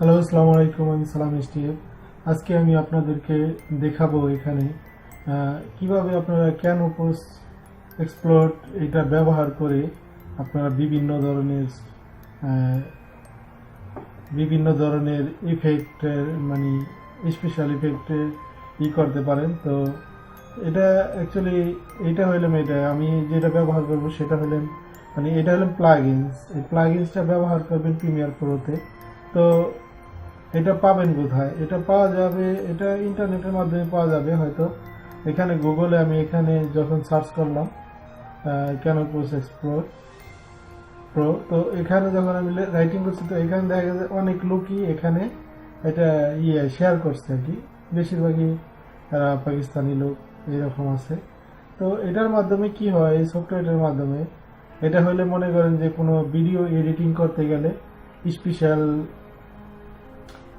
Hello, আসসালামু আলাইকুম। আমি সালাম স্টিভ। আজকে আমি আপনাদেরকে দেখাবো এখানে কিভাবে আপনারা ক্যানভাস এক্সপ্লোর এটা ব্যবহার করে আপনারা বিভিন্ন ধরনের ইফেক্টের মানে স্পেশাল ইফেক্টের করতে পারেন। তো এটা অ্যাকচুয়ালি এটা হইলাম এটা আমি যেটা ব্যবহার করব সেটা হলেন এটা হলেন প্লাগইনস। এই প্লাগইনসটা ব্যবহার করবেন প্রিমিয়ার প্রোতে। তো এটা পাবেন কোথায়? এটা পাওয়া যাবে, এটা ইন্টারনেটের মাধ্যমে পাওয়া যাবে হয়তো। এখানে গুগলে আমি এখানে যখন সার্চ করলাম ক্যানভাস এক্সপ্লোর প্রো, তো এখানে যখন আমি রাইটিং করছি তো এখানে দেখা গেছে অনেক লোকই এখানে এটা শেয়ার করছে আর কি। বেশিরভাগই পাকিস্তানি লোক এরকম আছে। তো এটার মাধ্যমে কি হয়, এই সফটওয়্যারের মাধ্যমে এটা হলে মনে করেন যে কোনো ভিডিও এডিটিং করতে গেলে স্পেশাল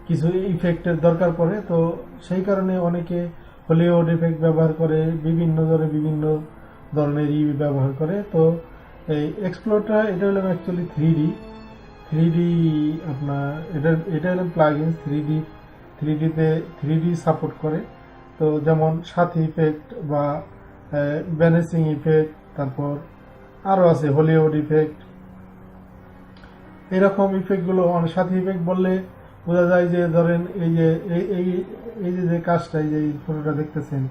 কিছু ইফেক্টের দরকার পড়ে। তো সেই কারণে অনেকে হলিউড ইফেক্ট ব্যবহার করে, বিভিন্ন ধরনের ব্যবহার করে। তো এই এক্সপ্লোরটা এটা হলো অ্যাকচুয়ালি থ্রি ডি আপনার এটা হলো প্লাগইন থ্রি ডি সাপোর্ট করে। তো যেমন সাথী ইফেক্ট বা ভ্যানিসিং ইফেক্ট, তারপর আরও আছে হলিউড ইফেক্ট, এরকম ইফেক্টগুলো। সাথী ইফেক্ট বললে বোঝা যায় যে ধরেন এই যে কাজটা এই যে ফটোটা দেখতেছেন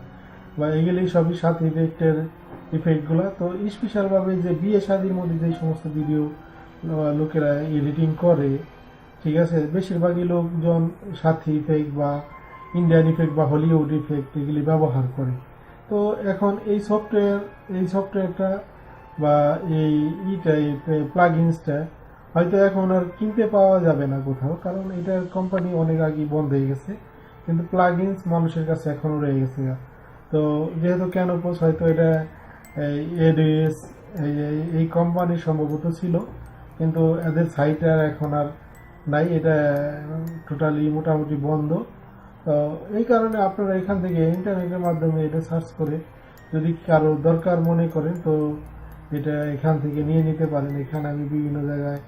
বা এইগুলি সবই সাথী ইফেক্টের ইফেক্টগুলো। তো স্পেশালভাবে যে বিয়ে শাদীর মধ্যে যে সমস্ত ভিডিও লোকেরা এডিটিং করে, ঠিক আছে, বেশিরভাগই লোকজন সাথী ইফেক্ট বা ইন্ডিয়ান ইফেক্ট বা হলিউড ইফেক্ট এগুলি ব্যবহার করে। তো এখন এই সফটওয়্যারটা বা এই প্লাগইনসটা হয়তো এখন আর কিনতে পাওয়া যাবে না কোথাও, কারণ এটার কোম্পানি অনেক আগে বন্ধ হয়ে গেছে। কিন্তু প্লাগইনস মানুষের কাছে এখনও রয়ে গেছে। তো যেহেতু ক্যানভাস হয়তো এটা এডিএস এই কোম্পানি সম্ভবত ছিল, কিন্তু এদের সাইট আর এখন আর নাই, এটা টোটালি মোটামুটি বন্ধ। তো এই কারণে আপনারা এখান থেকে ইন্টারনেটের মাধ্যমে এটা সার্চ করে যদি কারো দরকার মনে করেন তো এটা এখান থেকে নিয়ে নিতে পারেন। এখানে আমি বিভিন্ন জায়গায়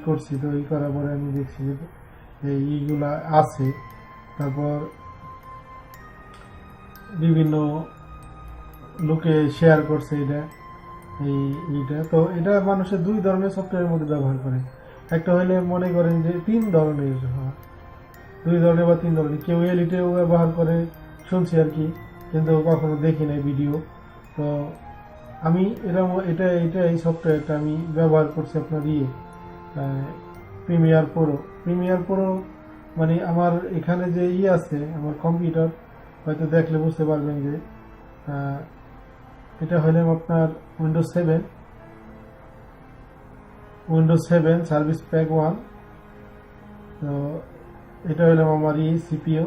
করছি, তো করার পরে আমি দেখছি যে এইগুলা আছে। তারপর বিভিন্ন লোকে শেয়ার করছে এইটা। তো এটা মানুষের দুই ধরনের সফটওয়্যারের মধ্যে ব্যবহার করে। একটা হলে মনে করেন যে দুই ধরনের বা তিন ধরনের, কেউ এলিটেও ব্যবহার করে শুনছি আর কি, কিন্তু কখনো দেখি নাই ভিডিও। তো আমি এই সফটওয়্যারটা আমি ব্যবহার করছি আপনার প্রিমিয়ার প্রো মানে আমার এখানে যে আছে আমার কম্পিউটার, হয়তো দেখলে বুঝতে পারবেন যে এটা হইলাম আপনার উইন্ডোজ 7 সার্ভিস প্যাক 1। তো এটা হইলাম আমার সিপিইউ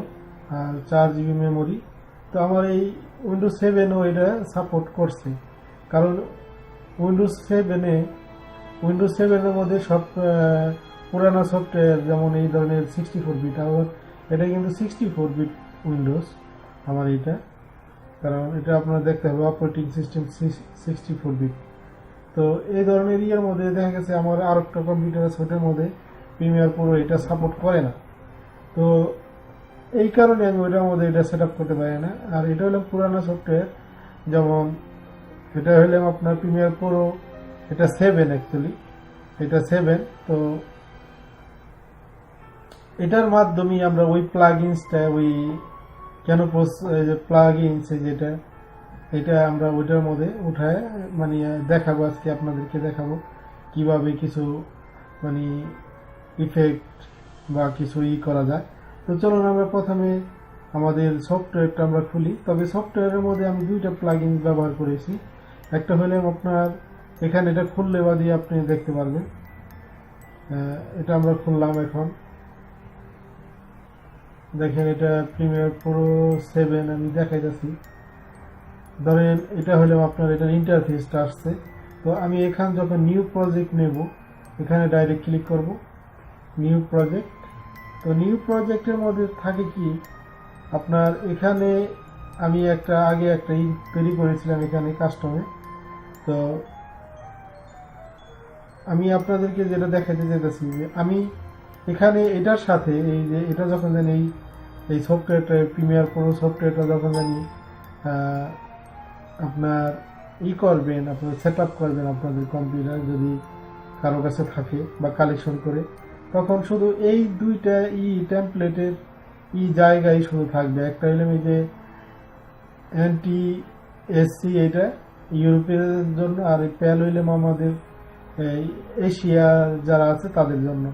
আর 4 GB মেমোরি। তো আমার এই উইন্ডোজ 7ও এটা সাপোর্ট করছে, কারণ উইন্ডোজ 7-এর মধ্যে সব পুরানো সফটওয়্যার যেমন এই ধরনের 64 বিট, আবার এটা কিন্তু 64 বিট উইন্ডোজ আমার এটা, কারণ এটা আপনারা দেখতে হবে অপারেটিং সিস্টেম 64 বিট। তো এই ধরনের মধ্যে দেখা গেছে আমার আর একটা কম্পিউটার আছে, ওটার মধ্যে প্রিমিয়ার প্রো এটা সাপোর্ট করে না। তো এই কারণে আমি ওইটার মধ্যে এটা সেট আপ করতে পারি না। আর এটা হলো পুরানো সফটওয়্যার, যেমন এটা হইলাম আপনার প্রিমিয়ার প্রো, এটা 7 অ্যাকচুয়ালি, এটা 7। তো এটার মাধ্যমে আমরা ওই প্লাগইনসটা ক্যানভাস প্লাগইনস এটা আমরা ওইটার মধ্যে উঠায় দেখাবো। আজকে আপনাদেরকে দেখাবো কিভাবে কিছু ইফেক্ট বা কিছু করা যায়। তো চলুন আমরা প্রথমে আমাদের সফটওয়্যারটা আমরা খুলি। তবে সফটওয়্যারের মধ্যে আমি দুইটা প্লাগইন ব্যবহার করেছি। একটা হলে আপনার এখানে এটা খুললে বাদে আপনি দেখতে পারবেন। এটা আমরা খুললাম, এখন দেখেন এটা প্রিমিয়ার প্রো 7 আমি দেখাইতেছি। ধরেন এটা হলে আপনার এটার ইন্টারফেসটা আসছে। তো আমি এখানে যখন নিউ প্রজেক্ট নেব, এখানে ডাইরেক্ট ক্লিক করব নিউ প্রজেক্ট। তো নিউ প্রজেক্টের মধ্যে থাকে কি আপনার এখানে আমি আগে একটা তৈরি করেছিলাম এখানে কাস্টমে। তো আমি আপনাদেরকে যেটা দেখাতে চাইতেছি যে আমি এখানে এটার সাথে এই যে এটা যখন জানি এই সফটওয়্যারটা প্রিমিয়ার প্রো সফটওয়্যারটা যখন জানি আপনার করবেন, আপনার সেট আপ করবেন আপনাদের কম্পিউটার যদি কারো কাছে থাকে বা কালেকশন করে, তখন শুধু এই দুইটা টেমপ্লেটের জায়গায় শুধু থাকবে। একটা হইলে এই যে এনটি এসসি এটা ইউরোপের জন্য, আর এই প্যাল হইলে আমাদের এশিয়ার যারা আছে তাদের জন্য।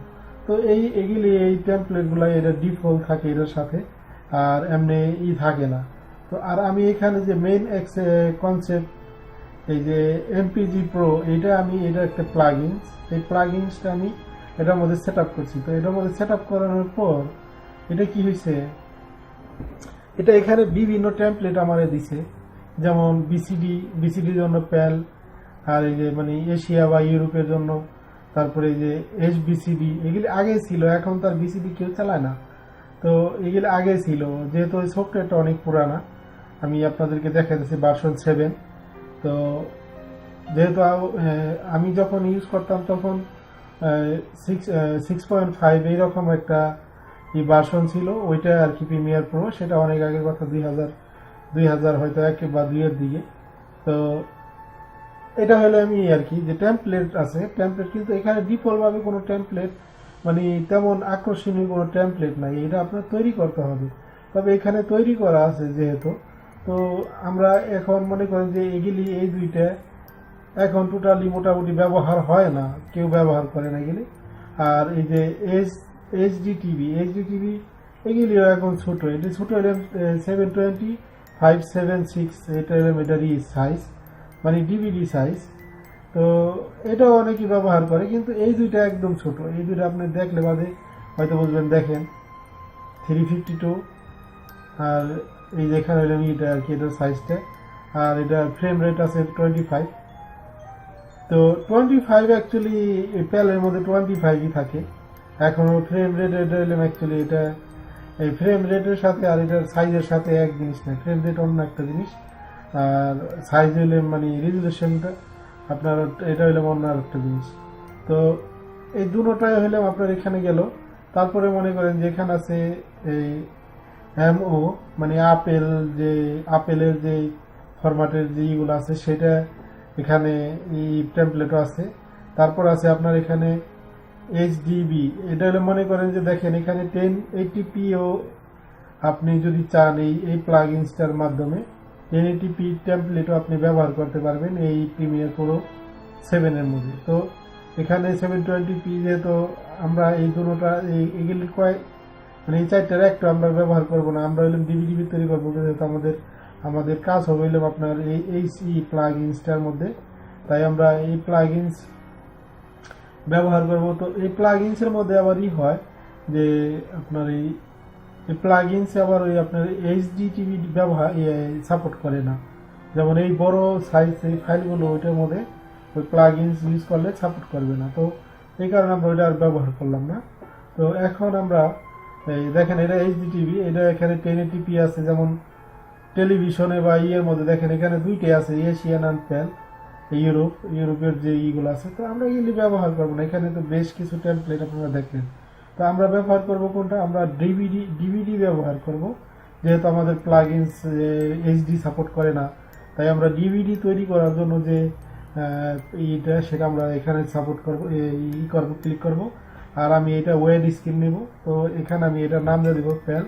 তো এগুলি এই টেমপ্লেটগুলো এটা ডিফল্ট থাকে এটার সাথে, আর এমনি থাকে না। তো আর আমি এখানে যে মেইন কনসেপ্ট এই যে এমপিজি প্রো এটা একটা প্লাগইনস, এই প্লাগইনসটা আমি এটার মধ্যে সেট আপ করছি। তো এটার মধ্যে সেট আপ করানোর পর এটা কি হয়েছে, এটা এখানে বিভিন্ন টেমপ্লেট আমারে দিছে, যেমন বিসিডির জন্য প্যাল, আর এই যে মানে এশিয়া বা ইউরোপের জন্য, তারপরে এই যে HBCD এগুলি আগে ছিল, এখন তার বিসিডি কেউ চালায় না। তো এগুলি আগে ছিল, যেহেতু এই সফটওয়্যারটা অনেক পুরানা, আমি আপনাদেরকে দেখাতেছি ভার্সন 7। তো যেহেতু আমি যখন ইউজ করতাম তখন 6.5 এইরকম একটা ভার্সন ছিল, ওইটা আর কি প্রিমিয়ার প্রো, সেটা অনেক আগের কথা, 2000 হয়তো 1 বা 2 এর দিকে। তো এটা হলো আমি আর কি যে টেমপ্লেট আছে, টেমপ্লেট কিন্তু এখানে ডিফল্ট ভাবে কোনো টেমপ্লেট মানে তেমন আকর্ষণীয় কোনো টেমপ্লেট নাই, এটা আপনার তৈরি করতে হবে। তবে এখানে তৈরি করা আছে যেহেতু, তো আমরা এখন মনে করেন যে এই দুইটা এখন টোটালি মোটামুটি ব্যবহার হয় না, কেউ ব্যবহার করে না এগুলি। আর এই যে এইচডি টিভি এগুলিও এখন ছোট, এটি ছোট হলে 720x576, এটা হলাম এটারই সাইজ, মানে ডিভিডি সাইজ। তো এটাও অনেকেই ব্যবহার করে, কিন্তু এই দুইটা একদম ছোট, এই দুইটা আপনি দেখলে বাদে হয়তো বুঝবেন। দেখেন 352, আর এই যেখানে হলাম এটা আর কি এটার সাইজটা, আর এটার ফ্রেম রেট আছে 25। তো 25 অ্যাকচুয়ালি প্যালের মধ্যে 25ই থাকে। এখন ফ্রেম রেট এটা হলাম অ্যাকচুয়ালি এটা এই ফ্রেম রেটের সাথে আর এটার সাইজের সাথে এক জিনিস না, ফ্রেম রেট অন্য একটা জিনিস, আর সাইজ হইলে মানে রেজুলেশনটা আপনার এটা হইলে অন্য আর একটা জিনিস। তো এই দুটোটাই হইলাম আপনার এখানে গেল। তারপরে মনে করেন যে এখানে আছে এই MO মানে আপেলের যে ফরম্যাটের যে ইগুলো আছে সেটা এখানে এই টেমপ্লেটও আছে। তারপর আছে আপনার এখানে HDB, এটা হলে মনে করেন যে দেখেন এখানে 1080pও আপনি যদি চান এই প্লাগইনসটার মাধ্যমে 1080p টেমপ্লেটও আপনি ব্যবহার করতে পারবেন এই প্রিমিয়ার প্রো 7 এর মধ্যে। তো এখানে 720p যেহেতু আমরা এই দুটোটা এগুলি মানে এই চারটার একটা আমরা ব্যবহার করবো না, আমরা হইলাম ডিভিডি তৈরি করবো, যেহেতু আমাদের কাজ হবে হইলাম আপনার এই প্লাগইনসটার মধ্যে, তাই আমরা এই প্লাগইনস ব্যবহার করব। তো এই প্লাগইনসের মধ্যে আবার হয় যে আপনার এই প্লাগইনস আবার ওই আপনার এইচডি টিভি ব্যবহার সাপোর্ট করে না, যেমন এই বড় সাইজ এই ফাইলগুলো ওইটার মধ্যে ওই প্লাগইনস ইউজ করলে সাপোর্ট করবে না। তো এই কারণে আমরা ওইটা আর ব্যবহার করলাম না। তো এখন আমরা এই দেখেন এটা এইচডি টিভি, এটা এখানে 1080p আছে, যেমন টেলিভিশনে বা মধ্যে দেখেন এখানে দুইটাই আছে, এশিয়ান অ্যান্ড প্যাল ইউরোপের যে ইগুলো আছে। তো আমরা এগুলি ব্যবহার করবো না, এখানে তো বেশ কিছু টেমপ্লেট আপনারা দেখলেন। তো আমরা ব্যবহার করব কোনটা, আমরা ডিভিডি ব্যবহার করব, যেহেতু আমাদের প্লাগইনস এইচডি সাপোর্ট করে না, তাই আমরা ডিভিডি তৈরি করার জন্য যে সেটা আমরা এখানে সাপোর্ট করব, ক্লিক করব। আর আমি এটা ওয়েড স্ক্রিন নেব। তো এখানে আমি এটার নাম দিয়ে দেবো প্যাল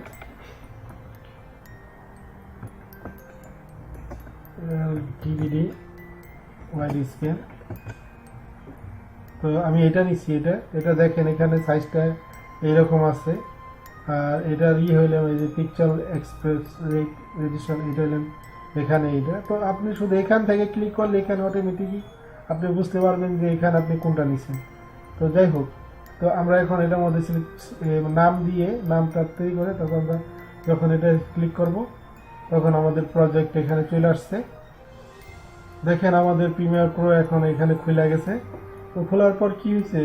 ডিভিডি ওয়াইড স্ক্রিন। তো আমি এটা নিচ্ছি, এটা দেখেন এখানে সাইজটা এইরকম আছে, আর এটার হইলাম এই যে পিকচার এক্সপ্রেস রেজিস্ট্রেশন, এটা হইলাম এখানে এইটা। তো আপনি শুধু এখান থেকে ক্লিক করলে এখানে অটোমেটিকই আপনি বুঝতে পারবেন যে এখানে আপনি কোনটা নিচ্ছেন। তো যাই হোক, তো আমরা এখন এটার মধ্যে নাম দিয়ে নামটা তৈরি করে তখন আমরা যখন এটা ক্লিক করব তখন আমাদের প্রজেক্ট এখানে চলে আসছে। দেখেন আমাদের প্রিমিয়ার প্রো এখন এখানে খুলে গেছে। তো খোলার পর কি হয়েছে,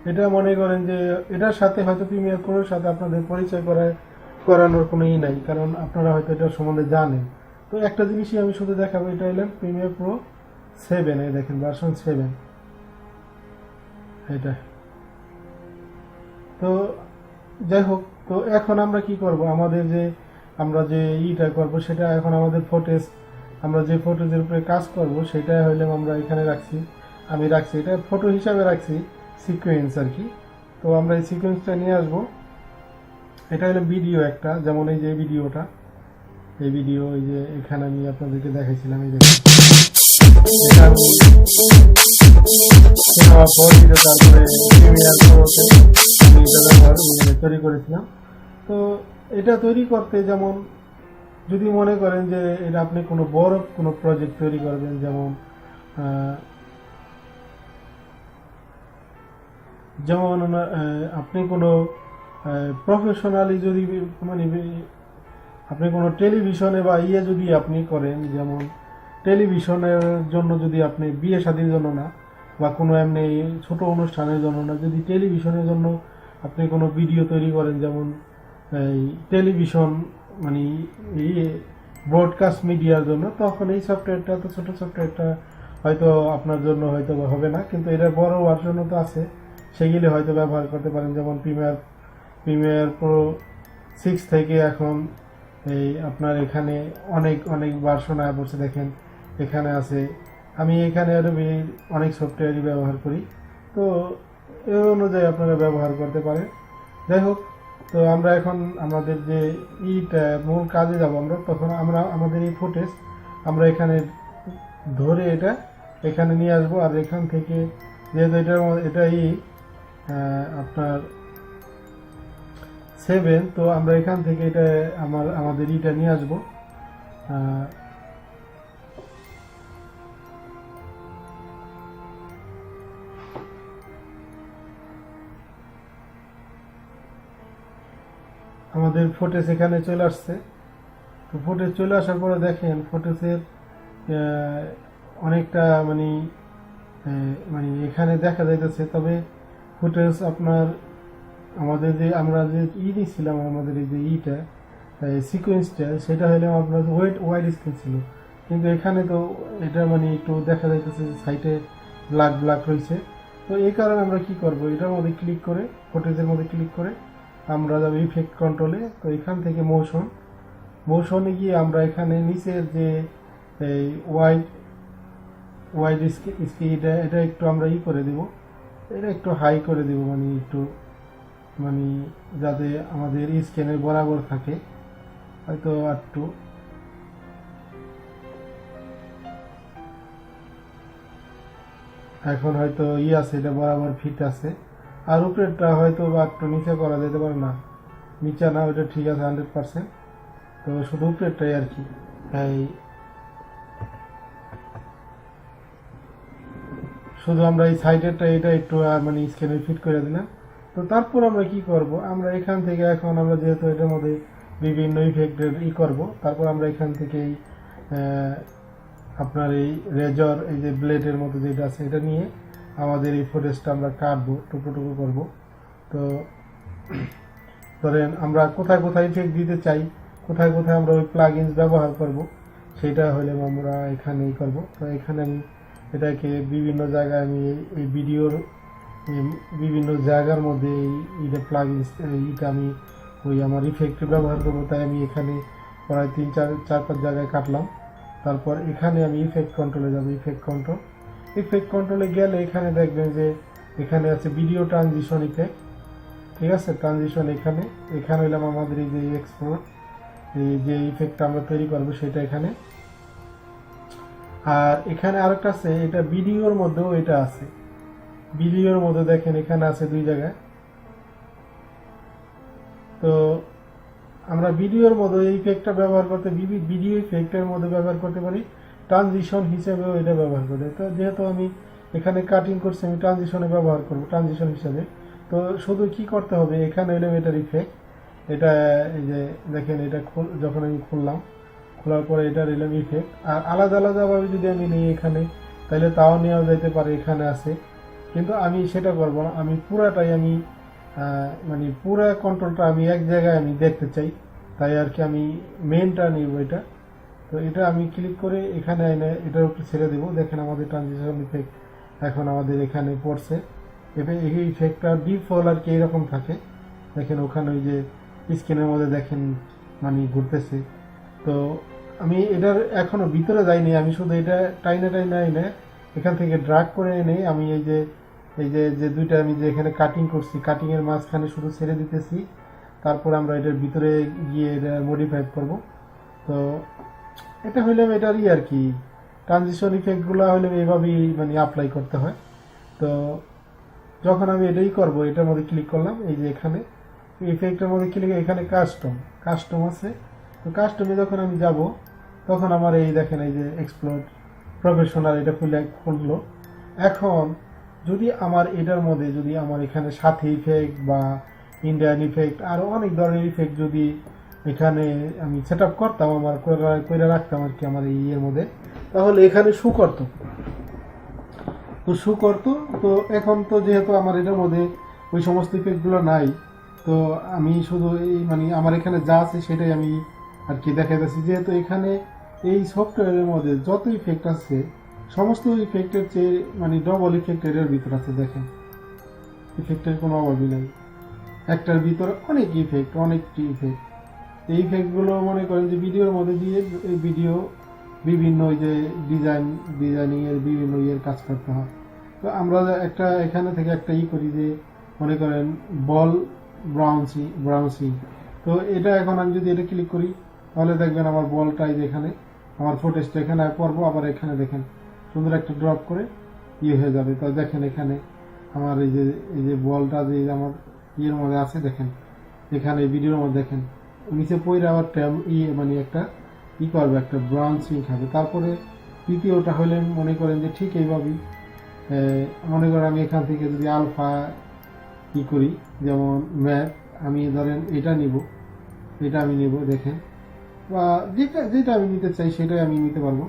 এটা মনে করেন যে এটার সাথে হয়তো প্রিমিয়ার প্রোর সাথে আপনাদের পরিচয় করানোর কোনো নাই, কারণ আপনারা হয়তো এটার সম্বন্ধে জানেন। তো একটা জিনিসই আমি শুধু দেখাবো, এটা হলেন প্রিমিয়ার প্রো 7, এই দেখেন ভার্সন 7 এটা। তো যাই হোক, তো এখন আমরা কি করব, আমাদের যে আমরা যে ইটা করব সেটা এখন আমাদের ফুটেজ, আমরা যে ফুটেজের উপরে কাজ করব সেটা হইলে আমরা এখানে রাখছি, আমি রাখছি এটা ফটো হিসাবে রাখছি সিকোয়েন্স আর কি। তো আমরা এই সিকোয়েন্সটা নিয়ে আসব। এটা হলো ভিডিও একটা, যেমন এই যে ভিডিওটা, এই ভিডিও এই যে এখানে আমি আপনাদেরকে দেখাইছিলাম, এই দেখুন এটা আমি সিনেমা ফোর ভিডিও, তারপরে প্রিমিয়ার প্রোতে আমি এটা ব্যবহার তৈরি করেছিলাম। তো এটা তৈরি করতে যেমন যদি মনে করেন যে এটা আপনি কোনো বড় কোনো প্রজেক্ট তৈরি করবেন, যেমন যেমন আপনি কোনো প্রফেশনালি যদি মানে আপনি কোনো টেলিভিশনে বা যদি আপনি করেন, যেমন টেলিভিশনের জন্য যদি আপনি বিয়ে শাদীর জন্য না বা কোনো এমনি ছোট অনুষ্ঠানের জন্য না, যদি টেলিভিশনের জন্য আপনি কোনো ভিডিও তৈরি করেন, যেমন এই টেলিভিশন মানে ব্রডকাস্ট মিডিয়ার জন্য, তখন এই সফটওয়্যারটা তো ছোট সফটওয়্যারটা হয়তো আপনার জন্য হয়তো হবে না, কিন্তু এটা বড় ভার্সনও তো আছে, সেগুলি হয়তো ব্যবহার করতে পারেন। যেমন প্রিমিয়ার প্রো 6 থেকে এখন এই আপনার এখানে অনেক অনেক ভার্সন আয়া পড়ছে, দেখেন এখানে আছে। আমি এখানে আরও অনেক সফটওয়্যারই ব্যবহার করি, তো এই অনুযায়ী আপনারা ব্যবহার করতে পারেন। যাই হোক, তো আমরা এখন আমাদের যে মূল কাজে যাব আমরা, তখন আমরা আমাদের এই ফুটেজ আমরা এখানে ধরে এটা এখানে নিয়ে আসবো। আর এখান থেকে যেহেতু এটাই আপনার 7, তো আমরা এখান থেকে এটা আমাদের ইটা নিয়ে আসবো। আমাদের ফুটেজ এখানে চলে আসছে। তো ফুটেজ চলে আসার পরে দেখেন ফুটেজের অনেকটা মানে মানে এখানে দেখা যাইতেছে, তবে ফুটেজ আপনার আমাদের যে আমরা যে নিয়েছিলাম, আমাদের এই যে সিকোয়েন্সটা, সেটা হলে আপনার ওয়াইড স্ক্রিন ছিল, কিন্তু এখানে তো এটা মানে একটু দেখা যাইতেছে সাইটে ব্ল্যাক রয়েছে। তো এই কারণে আমরা কি করব, এটার মধ্যে ক্লিক করে, ফুটেজের মধ্যে ক্লিক করে আমরা যাবো ইফেক্ট কন্ট্রোলে। তো এখান থেকে মোশনে গিয়ে আমরা এখানে নিচের যে এই ওয়াইড স্ক্রিন এটা একটু আমরা করে দেব, এটা একটু হাই করে দেব, মানে একটু মানে যাতে আমাদের স্ক্রিনের বরাবর থাকে, হয়তো একটু এখন হয়তো আছে, এটা বরাবর ফিট আছে। আর উপরেরটা হয়তো বা একটু নিচে করা যেতে পারে, না নিচে না, ওইটা ঠিক আছে 100%। তো শুধু উপরেরটাই আর কি, এই শুধু আমরা এই সাইডেরটা এটা একটু মানে স্ক্রিনে ফিট করে দিলাম। তো তারপর আমরা কি করব, আমরা এখান থেকে এখন আমরা যেহেতু এটার মধ্যে বিভিন্ন ইফেক্টের করব, তারপর আমরা এখান থেকে আপনার এই রেজর, এই যে ব্লেডের মতো যেটা আছে, এটা নিয়ে আমাদের এই ফুটেজটা আমরা কাটবো, টুকরো করব। তো ধরেন আমরা কোথায় কোথায় ইফেক্ট দিতে চাই, কোথায় কোথায় আমরা ওই প্লাগইনস ব্যবহার করব, সেটা হলে আমরা এখানেই করব। তো এখানে আমি এটাকে বিভিন্ন জায়গায় আমি এই ভিডিওর বিভিন্ন জায়গার মধ্যে এইটা প্লাগইনস এইটা আমি ওই আমার ইফেক্টে ব্যবহার করবো, তাই আমি এখানে প্রায় 3-4-5 জায়গায় কাটলাম। তারপর এখানে আমি ইফেক্ট কন্ট্রোলে যাব, ইফেক্ট কন্ট্রোলে গেলে এখানে দেখবেন যে এখানে আছে ভিডিও ট্রানজিশন ইফেক্ট, ঠিক আছে। ট্রানজিশন এখানে হইলাম আমাদের এই যে এক্সপোর্ট, এই যে ইফেক্টটা আমরা তৈরি করবো সেটা এখানে। আর এখানে আরেকটা আছে, এটা ভিডিওর মধ্যেও এটা আছে, ভিডিওর মধ্যে দেখেন এখানে আছে 2 জায়গায়। তো আমরা ভিডিওর মধ্যে এই ইফেক্টটা ব্যবহার করতে, ভিডিও ইফেক্টের মধ্যে ব্যবহার করতে পারি, ট্রানজিশন হিসেবেও এটা ব্যবহার করে। তো যেহেতু আমি এখানে কাটিং করছি, আমি ট্রানজিশনে ব্যবহার করব ট্রানজিশন হিসেবে। তো শুধু কি করতে হবে, এখানে এলিভেটর ইফেক্ট, এটা এই যে দেখেন এটা যখন আমি খোলার পরে এটা নিলাম ইফেক্ট। আর আলাদা আলাদাভাবে যদি আমি নিই এখানে, তাহলে তাও নেওয়া যেতে পারে, এখানে আছে। কিন্তু আমি সেটা করব না, আমি পুরাটাই আমি মানে পুরা কন্ট্রোলটা আমি এক জায়গায় আমি দেখতে চাই, তাই আর কি আমি মেনটা নিব এটা। তো এটা আমি ক্লিক করে এখানে এনে এটার উপরে ছেড়ে দেবো। দেখেন আমাদের ট্রানজিশন ইফেক্ট এখন আমাদের এখানে পড়ছে। এই ইফেক্টটা ডিফল্ট আর কি এরকম থাকে। দেখেন ওখানে ওই যে স্ক্রিনের মধ্যে দেখেন মানে ঘুরতেছে। তো আমি এটার এখনো ভিতরে যাইনি, আমি শুধু এটা টাইনা এনে এখান থেকে ড্রাগ করে এনে আমি এই যে দুইটা আমি যে এখানে কাটিং করছি, কাটিং এর মাঝখানে শুধু ছেড়ে দিতেছি। তারপর আমরা এটার ভিতরে গিয়ে এটা মডিফাই করব। তো এটা হইলে এটার আর কি ট্রানজিশন ইফেক্টগুলো হইলে এইভাবেই মানে অ্যাপ্লাই করতে হয়। তো যখন আমি এটাই করব, এটার মধ্যে ক্লিক করলাম, এই যে এখানে ইফেক্টের মধ্যে ক্লিক, এখানে কাস্টম আছে। তো কাস্টমে যখন আমি যাব তখন আমার এই দেখেন এই যে এক্সপ্লোর প্রফেশনাল এটা খুললো। এখন যদি আমার এটার মধ্যে যদি আমার এখানে সাথে ইফেক্ট বা ইন্ডিয়ান ইফেক্ট আরও অনেক ধরনের ইফেক্ট যদি এখানে আমি সেট আপ করতাম, আমার করে রাখতাম আর কি আমার এই ইয়ের মধ্যে, তাহলে এখানে শু করতো। তো এখন তো যেহেতু আমার এটার মধ্যে ওই সমস্ত ইফেক্টগুলো নাই, তো আমি শুধু এই মানে আমার এখানে যা আছে সেটাই আমি আর কি দেখাইতেছি। যেহেতু এখানে এই সফটওয়্যারের মধ্যে যত ইফেক্ট আছে সমস্ত ইফেক্টের চেয়ে মানে ডবল ইফেক্ট এর ভিতর আছে। দেখেন ইফেক্টের কোনো অভাবই নাই, একটার ভিতরে অনেকটি ইফেক্ট। এই ইফেক্টগুলো মনে করেন যে ভিডিওর মধ্যে দিয়ে এই ভিডিও বিভিন্ন ওই যে ডিজাইনিং এর বিভিন্ন ইয়ের কাজ করতে হয়। তো আমরা একটা এখানে থেকে একটা করি যে মনে করেন বল ব্রাউন্সিং। তো এটা এখন আমি যদি এটা ক্লিক করি তাহলে দেখবেন আমার বলটাই যেখানে আমার ফুটেজটা এখানে পড়বো, আবার এখানে দেখেন সুন্দর একটা ড্রপ করে হয়ে যাবে। তো দেখেন এখানে আমার এই যে বলটা যে আমার ইয়ের মধ্যে আছে, দেখেন এখানে ভিডিওর মধ্যে দেখেন নিচে পড়ে আবার মানে একটা করবে, একটা ব্রাউন্সিং খাবে। তারপরে দ্বিতীয়টা হলে মনে করেন যে ঠিক এইভাবেই মনে করেন আমি এখান থেকে যদি আলফা করি, যেমন ম্যাপ আমি ধরেন এটা আমি নিব দেখেন, বা যেটা আমি নিতে চাই সেটাই আমি নিতে পারবো।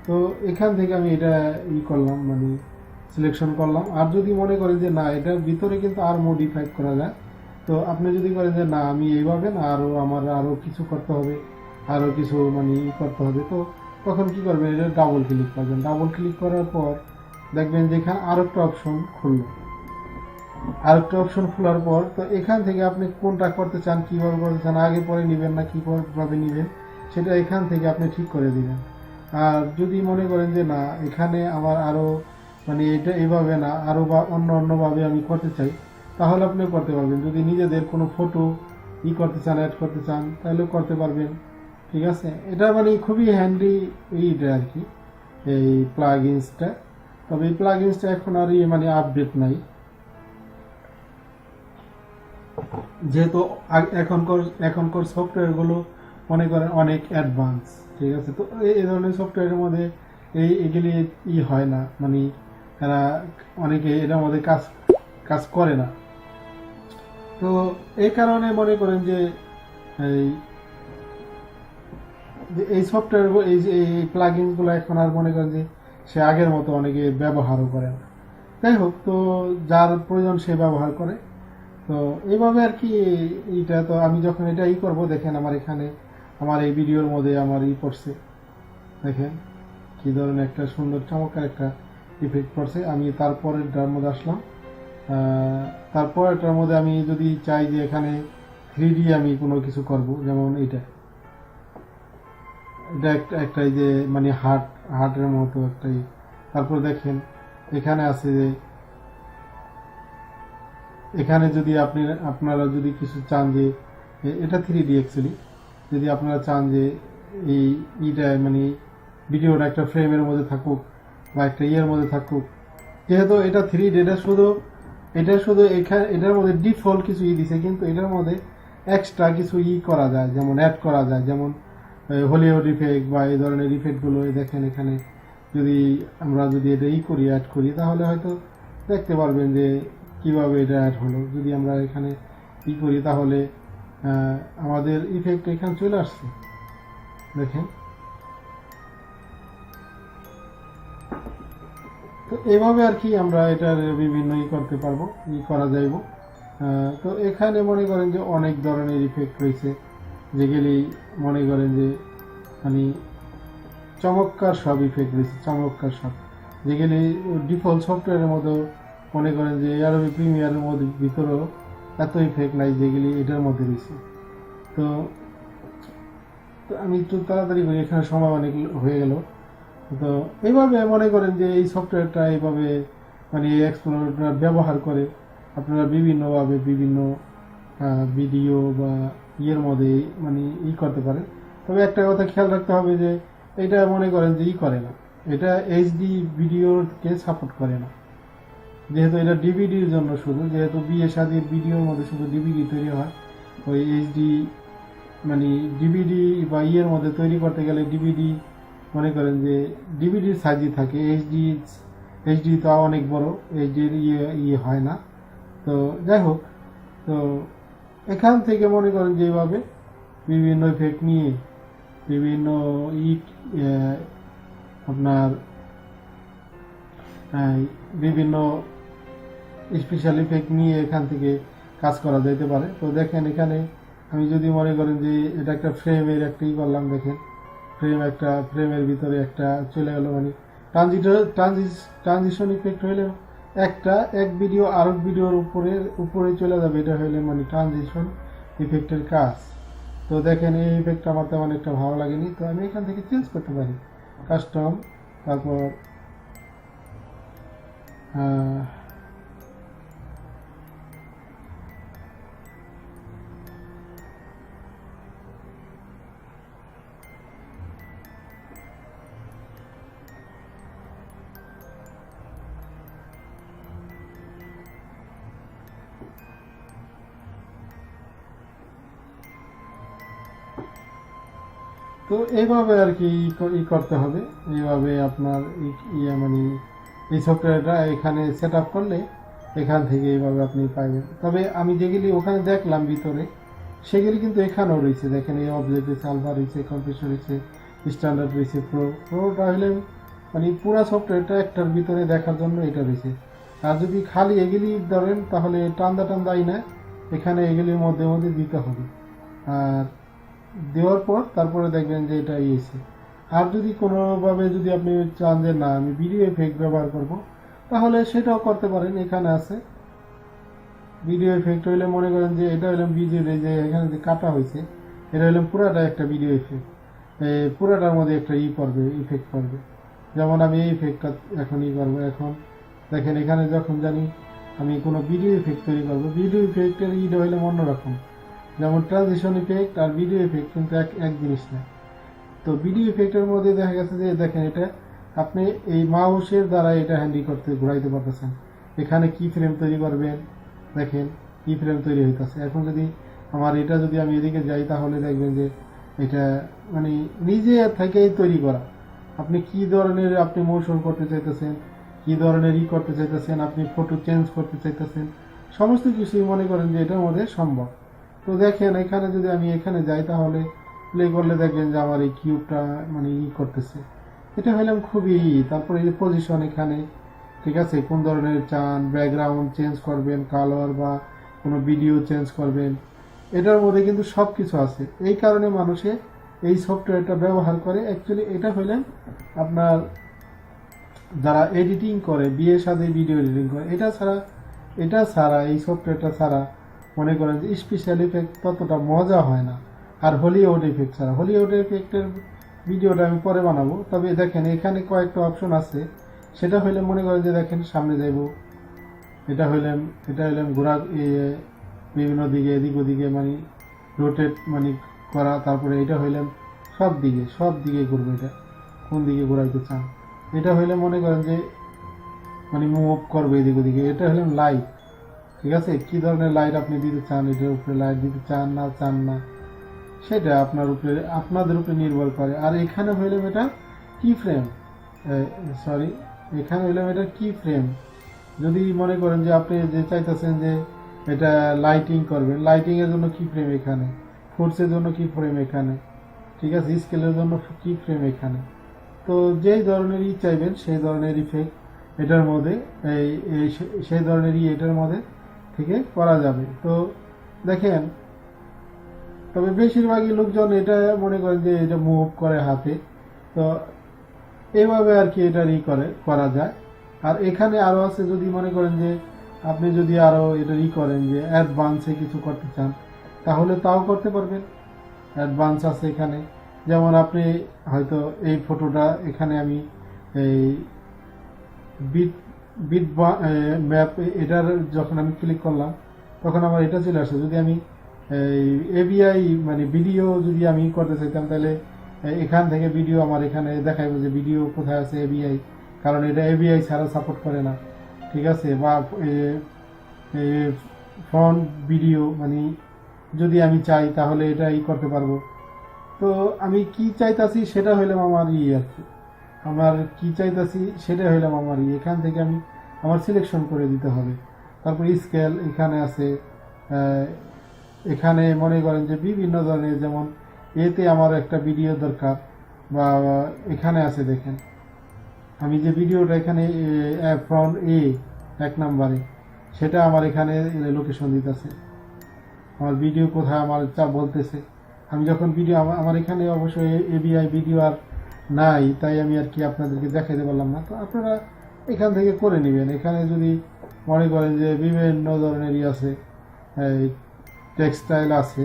তো এখান থেকে আমি এটা করলাম মানে সিলেকশন করলাম। আর যদি মনে করেন যে না এটার ভিতরে কিন্তু আর মডিফাই করা যায়, তো আপনি যদি করেন যে না আমি এইভাবে না আমার আরও কিছু করতে হবে, আরও কিছু মানে করতে হবে, তো তখন কি করবেন, এটা ডাবল ক্লিক করবেন। ডাবল ক্লিক করার পর দেখবেন যে এখানে আরেকটা অপশন খুললো। আরেকটা অপশন খোলার পর তো এখান থেকে আপনি কোনটা করতে চান, কিভাবে করতে চান, আগে পরে নেবেন না কিভাবে নেবেন, সেটা এখান থেকে আপনি ঠিক করে দিবেন। আর যদি মনে করেন যে না এখানে আমার আরও মানে এটা এভাবে না আরও বা অন্যভাবে আমি করতে চাই, তাহলে আপনি করতে পারবেন। যদি নিজেদের কোনো ফটো করতে চান, অ্যাড করতে চান, তাহলে করতে পারবেন। ঠিক আছে, এটা মানে খুবই হ্যান্ডি এইটা আর কি এই প্লাগইনসটা। তবে এই প্লাগইনসটা এখন আর মানে আপডেট নাই, যেহেতু এখনকার সফটওয়্যারগুলো মনে করেন অনেক অ্যাডভান্স। ঠিক আছে, তো এই ধরনের সফটওয়্যারের মধ্যে এগুলি হয় না, মানে এরা অনেকে এটার মধ্যে কাজ করে না। তো এই কারণে মনে করেন যে এই সফটওয়্যার এই প্লাগইনগুলো এখন আর মনে করেন যে সে আগের মতো অনেকে ব্যবহারও করে না। যাই হোক, তো যার প্রয়োজন সে ব্যবহার করে। তো এইভাবে আর কি এইটা তো আমি যখন এটা করব দেখেন আমার এখানে আমার এই ভিডিওর মধ্যে আমার পড়ছে, দেখেন কি ধরনের একটা সুন্দর চমৎকার একটা ইফেক্ট পড়ছে। আমি তারপরেরটার মধ্যে আসলাম, তারপরেরটার মধ্যে আমি যদি চাই যে এখানে 3D আমি কোনো কিছু করব, যেমন এটা একটা এই যে মানে হার্টের মতো একটাই। তারপর দেখেন এখানে আছে যে এখানে যদি আপনারা যদি কিছু চান যে এটা 3D অ্যাকচুয়ালি, যদি আপনারা চান যে এইটা মানে ভিডিওটা একটা ফ্রেমের মধ্যে থাকুক বা একটা ইয়ের মধ্যে থাকুক, যেহেতু এটা 3D, এটা শুধু এটার মধ্যে ডিফল্ট কিছু দিছে, কিন্তু এটার মধ্যে এক্সট্রা কিছু করা যায়, যেমন অ্যাড করা যায়, যেমন হলিউড ইফেক্ট বা এই ধরনের ইফেক্টগুলো দেখেন এখানে যদি আমরা যদি এটা করি অ্যাড করি, তাহলে হয়তো দেখতে পারবেন যে কিভাবে এটা অ্যাড হলো। যদি আমরা এখানে করি তাহলে আমাদের ইফেক্ট এখানে চলে আসছে, দেখেন। তো এইভাবে আর কি আমরা এটার বিভিন্ন করতে পারবো, করা যাইব। তো এখানে মনে করেন যে অনেক ধরনের ইফেক্ট রয়েছে, যেগুলি মনে করেন যে মানে চমৎকার সব ইফেক্ট রয়েছে, চমৎকার সব, যেগুলি ডিফল্ট সফটওয়্যারের মতো মনে করেন যে অ্যাডোবি প্রিমিয়ারের মধ্যে ভিতরেও এত ইফেক্ট নাই যেগুলি এটার মধ্যে রয়েছে। তো তো আমি একটু তাড়াতাড়ি করি, এখানে সময় অনেক হয়ে গেল। তো এইভাবে মনে করেন যে এই সফটওয়্যারটা এইভাবে মানে এই এক্সপ্লোরার ব্যবহার করে আপনারা বিভিন্নভাবে বিভিন্ন ভিডিও বা ইয়ের মধ্যে মানে করতে পারেন। তবে একটা কথা খেয়াল রাখতে হবে যে এটা মনে করেন যে করে না, এটা এইচডি ভিডিওকে সাপোর্ট করে না, যেহেতু এটা ডিভিডির জন্য শুধু, যেহেতু বিয়ে শাদীর ভিডিওর মধ্যে শুধু ডিভিডি তৈরি হয়, ওই এইচডি মানে ডিভিডি বা ইয়ের মধ্যে তৈরি করতে গেলে ডিভিডি মনে করেন যে ডিভিডির সাইজই থাকে, এইচডি তো অনেক বড়, এইচডির ইয়ে হয় না। তো যাই হোক, তো এখান থেকে মনে করেন যে এইভাবে বিভিন্ন ইফেক্ট নিয়ে বিভিন্ন আপনার বিভিন্ন স্পেশাল ইফেক্ট নিয়ে এখান থেকে কাজ করা যেতে পারে। তো দেখেন এখানে আমি যদি মনে করেন যে এটা একটা ফ্রেমের একটাই করলাম, দেখেন ফ্রেমের ভিতরে একটা চলে গেল, মানে ট্রানজিশন ইফেক্ট হইলে এক ভিডিও আরেক ভিডিওর উপরে চলে যাবে, এটা হইলে মানে ট্রানজিশন ইফেক্টের কাজ। তো দেখেন এই ইফেক্টটা আমার তেমন একটা ভালো লাগেনি, তো আমি এখান থেকে চেঞ্জ করতে পারি, কাস্টম, তারপর তো এইভাবে আর কি করতে হবে। এইভাবে আপনার মানে এই সফটওয়্যারটা এখানে সেট আপ করলে এখান থেকে এইভাবে আপনি পাইবেন। তবে আমি যেগুলি ওখানে দেখলাম ভিতরে, সেগুলি কিন্তু এখানেও রয়েছে। দেখেন এই অবজেক্ট রয়েছে, আলফা রয়েছে, কম্প্রেসর রয়েছে, স্ট্যান্ডার্ড রয়েছে, প্রোটা হলে মানে পুরো সফটওয়্যারটা একটার ভিতরে দেখার জন্য এটা রয়েছে। আর যদি খালি এগুলি ধরেন তাহলে টান্দাই না, এখানে এগুলির মধ্যে মধ্যে দিতে হবে। আর দেওয়ার পর তারপরে দেখবেন যে এটা ইয়েছে। আর যদি কোনোভাবে যদি আপনি চান যে না আমি ভিডিও এফেক্ট ব্যবহার করব, তাহলে সেটাও করতে পারেন। এখানে আছে ভিডিও এফেক্ট, হইলে মনে করেন যে এটা হইলাম ভিডিও, যে এখানে যে কাটা হয়েছে এটা হইলাম পুরাটা একটা ভিডিও এফেক্ট, পুরাটার মধ্যে একটা ইফেক্ট করবে। যেমন আমি এই ইফেক্টটা এখন করবো। এখন দেখেন এখানে যখন জানি আমি কোনো ভিডিও এফেক্ট তৈরি করবো, ভিডিও ইফেক্টের ইটা হইলাম অন্যরকম। যেমন ট্রানজিশন ইফেক্ট আর ভিডিও ইফেক্ট কিন্তু এক জিনিস না। তো ভিডিও ইফেক্টের মধ্যে দেখা গেছে যে দেখেন এটা আপনি এই মাউসের দ্বারা এটা হ্যান্ডি করতে ঘুরাইতে পারতেছেন। এখানে কি ফ্রেম তৈরি করবেন, দেখেন কি ফ্রেম তৈরি হইতেছে। এখন যদি আমার এটা যদি আমি এদিকে যাই তাহলে দেখবেন যে এটা মানে নিজে থেকেই তৈরি করা। আপনি কি ধরনের আপনি মোশন করতে চাইতেছেন, কি ধরনের করতে চাইতেছেন, আপনি ফটো চেঞ্জ করতে চাইতেছেন, সমস্ত কিছুই মনে করেন যে এটার মধ্যে সম্ভব। তো দেখেন এখানে যদি আমি এখানে যাই তাহলে প্লে করলে দেখবেন যে আমার এই কিউবটা মানে করতেছে। এটা হইলাম খুবই। তারপরে এই পজিশন এখানে, ঠিক আছে, কোন ধরনের চান, ব্যাকগ্রাউন্ড চেঞ্জ করবেন, কালার বা কোনো ভিডিও চেঞ্জ করবেন, এটার মধ্যে কিন্তু সব কিছু আছে। এই কারণে মানুষে এই সফটওয়্যারটা ব্যবহার করে। অ্যাকচুয়ালি এটা হইলেন আপনার যারা এডিটিং করে, বিয়ে শাদী ভিডিও এডিটিং করে, এটা ছাড়া এই সফটওয়্যারটা ছাড়া মনে করেন যে স্পেশাল ইফেক্ট ততটা মজা হয় না। আর হলিউড ইফেক্ট ছাড়া, হলিউড ইফেক্টের ভিডিওটা আমি পরে বানাবো। তবে দেখেন এখানে কয়েকটা অপশন আছে, সেটা হইলে মনে করেন যে দেখেন সামনে যাইব, এটা হইলাম ঘোরা বিভিন্ন দিকে এদিক ওদিকে মানে রোটেট মানে করা। তারপরে এটা হইলাম সব দিকে ঘুরবে, এটা কোন দিকে ঘোরাইতে চান। এটা হইলে মনে করেন যে মানে মুভ করবে এদিক ওদিকে। এটা হইলাম লাইট, ঠিক আছে, কি ধরনের লাইট আপনি দিতে চান, এটার উপরে লাইট দিতে চান না সেটা আপনাদের উপরে নির্ভর করে। আর এখানে হইলাম এটা কি ফ্রেম, এখানে হইলাম এটা কি ফ্রেম। যদি মনে করেন যে আপনি যে চাইতেছেন যে এটা লাইটিং করবেন, লাইটিং এর জন্য কি ফ্রেম এখানে, ফোর্সের জন্য কি ফ্রেম এখানে, ঠিক আছে, স্কেলের জন্য কি ফ্রেম এখানে। তো যেই ধরনের চাইবেন সেই ধরনের ইফেক্ট এটার মধ্যে সেই ধরনের এটার মধ্যে থেকে করা যাবে। তো দেখেন, তবে বেশিরভাগই লোকজন এটা মনে করেন যে এটা মুভ করে হাতে। তো এইভাবে আর কি এটা করা যায়। আর এখানে আরো আছে, যদি মনে করেন যে আপনি যদি আরো এটা করেন যে অ্যাডভান্সে কিছু করতে চান, তাহলে তাও করতে পারবেন। অ্যাডভান্স আছে এখানে, যেমন আপনি হয়তো এই ফটোটা এখানে আমি এই বিট বিট ম্যাপ এটার যখন আমি ক্লিক করলাম তখন আমার এটা চলে আসে। যদি আমি এই এবিআই মানে ভিডিও যদি আমি করতে চাইতাম, তাহলে এখান থেকে ভিডিও আমার এখানে দেখাইবো যে ভিডিও কোথায় আছে এবিআই, কারণ এটা এবিআই ছাড়া সাপোর্ট করে না, ঠিক আছে। বা ফ্রন্ট ভিডিও মানে যদি আমি চাই তাহলে এটা করতে পারবো। তো আমি কি চাইতাছি সেটা হইলাম আমার আর কি, আমার কি চাইতাছি সেটা হইলাম আমার এখান থেকে আমি আমার সিলেকশন করে দিতে হবে। তারপর স্কেল এখানে আছে, এখানে মনে করেন যে বিভিন্ন ধরনের, যেমন এতে আমার একটা ভিডিও দরকার, বা এখানে আছে দেখেন আমি যে ভিডিওটা এখানে ফ্রন্ট এক নাম্বারে, সেটা আমার এখানে লোকেশন দিতেছে, আমার ভিডিও কোথায় আমার বলতেছে। আমি যখন ভিডিও আমার এখানে অবশ্যই এবিআই ভিডিও আর নাই, তাই আমি আর কি আপনাদেরকে দেখাইতে পারলাম না। তো আপনারা এখান থেকে করে নেবেন। এখানে যদি মনে করেন যে বিভিন্ন ধরনের আছে, টেক্সটাইল আছে,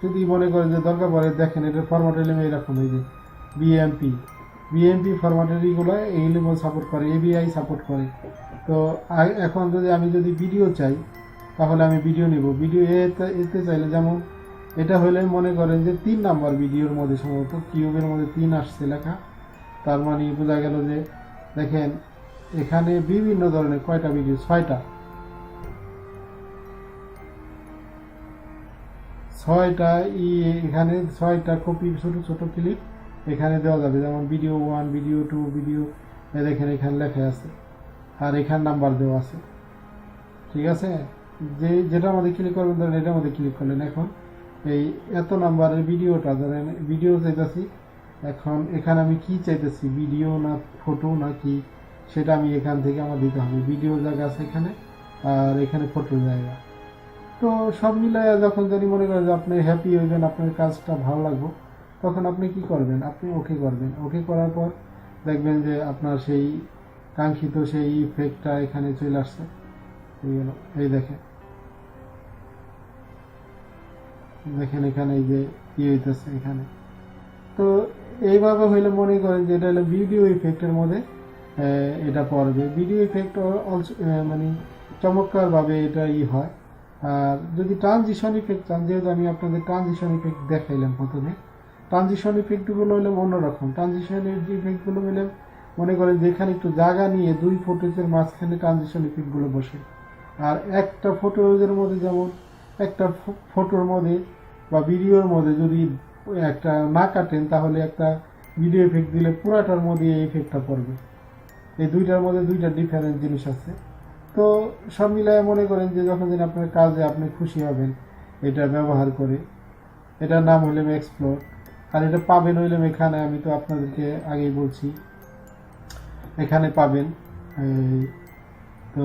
যদি মনে করেন যে দরকার পড়ে, দেখেন এটার ফরম্যাট এলিমেন্ট এরকম, এই যে বিএমপি ফরম্যাটের এইগুলো এলিমেন্ট সাপোর্ট করে, এবিআই সাপোর্ট করে। তো এখন আমি যদি ভিডিও চাই, তাহলে আমি ভিডিও নিব। ভিডিও এতে চাইলে, যেমন এটা হলে মনে করেন যে 3 নাম্বার ভিডিওর মধ্যে, সম্ভবত কিউবের মধ্যে 3 আসছে লেখা, তার মানে বোঝা গেল যে দেখেন এখানে বিভিন্ন ধরনের কয়টা ভিডিও, 6টা এখানে 6টা কপি, ছোট ছোট ক্লিপ এখানে দেওয়া যাবে। যেমন ভিডিও 1, ভিডিও 2, ভিডিও, দেখেন এখানে লেখা আছে, আর এখানে নাম্বার দেওয়া আছে, ঠিক আছে। যেটার মধ্যে ক্লিক করবেন, ধরেন এটার মধ্যে ক্লিক করলেন, এখন এই এত নাম্বারের ভিডিওটা, ধরেন ভিডিও চাইতেছি, এখন এখানে আমি কি চাইতেছি, ভিডিও না ফটো না কি, সেটা আমি এখান থেকে আমার দিতে হবে। ভিডিও জায়গা আছে এখানে, আর এখানে ফটোর জায়গা। তো সব মিলাই যখন যদি মনে করেন যে আপনি হ্যাপি হইবেন, আপনার কাজটা ভালো লাগবে, তখন আপনি কি করবেন, আপনি ওকে করবেন। ওকে করার পর দেখবেন যে আপনার সেই কাঙ্ক্ষিত সেই ইফেক্টটা এখানে চলে আসছে। এই দেখেন এখানে এই যে কি হইতেছে এখানে। তো এইভাবে হইলে মনে করেন যে এটা হলো ভিডিও ইফেক্টের মধ্যে এটা পড়বে। ভিডিও ইফেক্ট মানে চমৎকার ভাবে এটা হয়। আর যদি ট্রানজিশন ইফেক্ট চান, যেহেতু আমি আপনাদের ট্রানজিশন ইফেক্ট দেখাইলাম প্রথমে, ট্রানজিশন ইফেক্টগুলো হলো অন্যরকম। ট্রানজিশন ইফেক্টগুলো হলে মনে করেন যেখানে একটু জায়গা নিয়ে 2 ফটোজের মাঝখানে ট্রানজিশন ইফেক্টগুলো বসে। আর একটা ফটোজের মধ্যে, যেমন একটা ফটোর মধ্যে বা ভিডিওর মধ্যে যদি একটা না কাটেন, তাহলে একটা ভিডিও ইফেক্ট দিলে পুরাটার মধ্যে এই ইফেক্টটা পড়বে। এই দুইটার মধ্যে 2টা ডিফারেন্ট জিনিস আছে। তো সব মিলায় মনে করেন যে যখন দিন আপনার কাজে আপনি খুশি হবেন এটা ব্যবহার করে। এটার নাম হইলাম এক্সপ্লোর, আর এটা পাবেন হইলাম এখানে, আমি তো আপনাদেরকে আগেই বলছি এখানে পাবেন। তো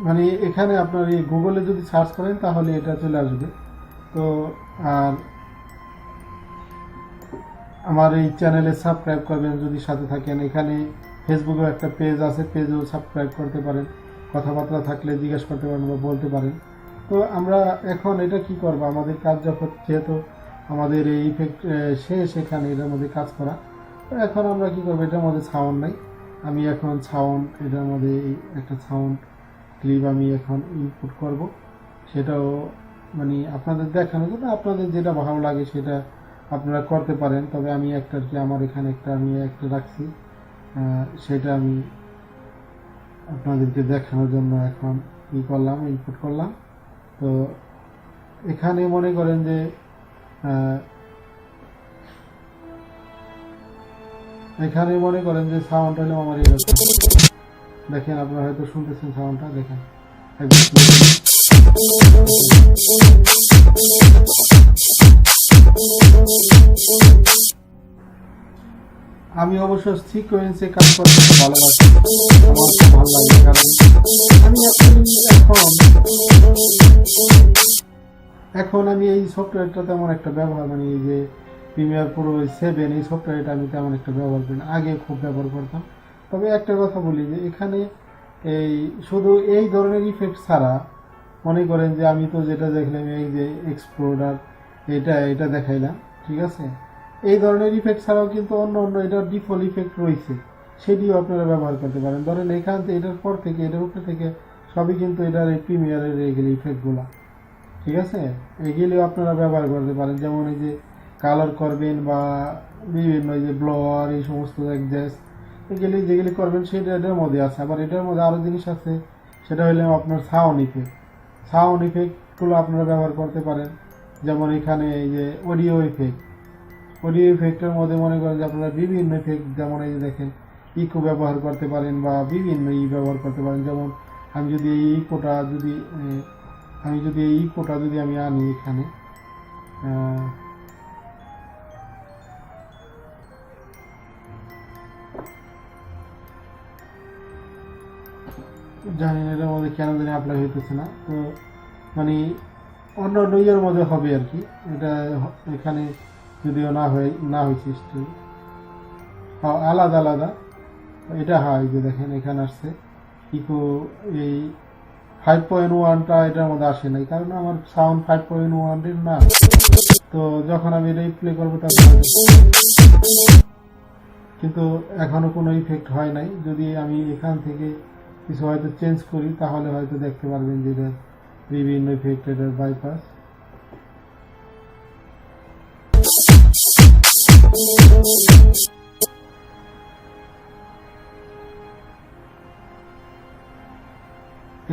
মানে এখানে আপনার এই গুগলে যদি সার্চ করেন তাহলে এটা চলে আসবে। তো আর আমার এই চ্যানেলে সাবস্ক্রাইব করবেন যদি সাথে থাকেন। এখানে ফেসবুকেও একটা পেজ আছে, পেজেও সাবস্ক্রাইব করতে পারেন, কথাবার্তা থাকলে জিজ্ঞেস করতে পারেন বা বলতে পারেন। তো আমরা এখন এটা কি করব, আমাদের কাজ যখন যেহেতু আমাদের এই ইফেক্ট শেষ এখানে এটার মধ্যে কাজ করা, তো এখন আমরা কি করবো, এটার মধ্যে সাউন্ড নাই, আমি এখন সাউন্ড এটার মধ্যে একটা সাউন্ড ক্লিপ আমি এখন ইনপুট করব। সেটাও মানে আপনাদের দেখানোর জন্য, আপনাদের যেটা ভালো লাগে সেটা আপনারা করতে পারেন। তবে আমি একটা আমার এখানে আমি একটা রাখছি, সেটা আমি আপনাদেরকে দেখানোর জন্য এখন করলাম, ইনপুট করলাম। তো এখানে মনে করেন যে সাউন্ড হলো আমার এরকম, দেখেন আপনারা হয়তো শুনতেছেন সাউন্ডটা, দেখেন আমি অবশ্য সিকোয়েন্সে কাজ করতে ভালোবাসি, আমার খুব ভালো লাগে, কারণ আমি এখন আমি এই সফটওয়্যারটা তেমন একটা ব্যবহার, মানে এই যে প্রিমিয়ার প্রো 7 এই সফটওয়্যারটা আমি তেমন একটা ব্যবহার করি না, আগে খুব ব্যবহার করতাম। তবে একটা কথা বলি যে এখানে এই শুধু এই ধরনের ইফেক্ট ছাড়া, মনে করেন যে আমি তো যেটা দেখলাম এই যে এক্সপ্লোরার এটা দেখাইলাম, ঠিক আছে, এই ধরনের ইফেক্ট ছাড়াও কিন্তু অন্য অন্য এটার ডিফল্ট ইফেক্ট রয়েছে, সেটিও আপনারা ব্যবহার করতে পারেন। ধরেন এখান থেকে এটার পর থেকে এটার উপর থেকে সবই কিন্তু এটার এই প্রিমিয়ারের এইগুলি ইফেক্টগুলো, ঠিক আছে, এগুলিও আপনারা ব্যবহার করতে পারেন। যেমন এই যে কালার করবেন বা বিভিন্ন এই যে ব্লোয়ার এই সমস্ত অ্যাডজাস্ট এগুলি যেগুলি করবেন সেটা এটার মধ্যে আছে। আবার এটার মধ্যে আরও জিনিস আছে, সেটা হলো আপনার সাউন্ড ইফেক্টগুলো আপনারা ব্যবহার করতে পারেন। যেমন এখানে এই যে অডিও ইফেক্টের মধ্যে মনে করেন যে আপনারা বিভিন্ন ইফেক্ট, যেমন এই যে দেখেন ইকো ব্যবহার করতে পারেন বা বিভিন্ন ব্যবহার করতে পারেন। যেমন আমি যদি এই ইকোটা যদি আমি আনি এখানে, জানি না এটার মধ্যে কেন জানি অ্যাপ্লাই হইতেছে না, তো মানে অন্য অন্য ইয়ের মধ্যে হবে আর কি, এটা এখানে যদিও না হয়েছে আলাদা আলাদা, এটা হয় যে দেখেন এখানে আসছে ইকো এই 5.1টা এটার মধ্যে আসে নাই, কারণ আমার সাউন্ড 5.1 না। তো যখন আমি এটা প্লে করবো তখন কিন্তু এখনো কোনো ইফেক্ট হয় নাই। যদি আমি এখান থেকে কিছু হয়তো চেঞ্জ করি তাহলে হয়তো দেখতে পারবেন যে এটা বিভিন্ন ইফেক্ট এটার বাইপাস।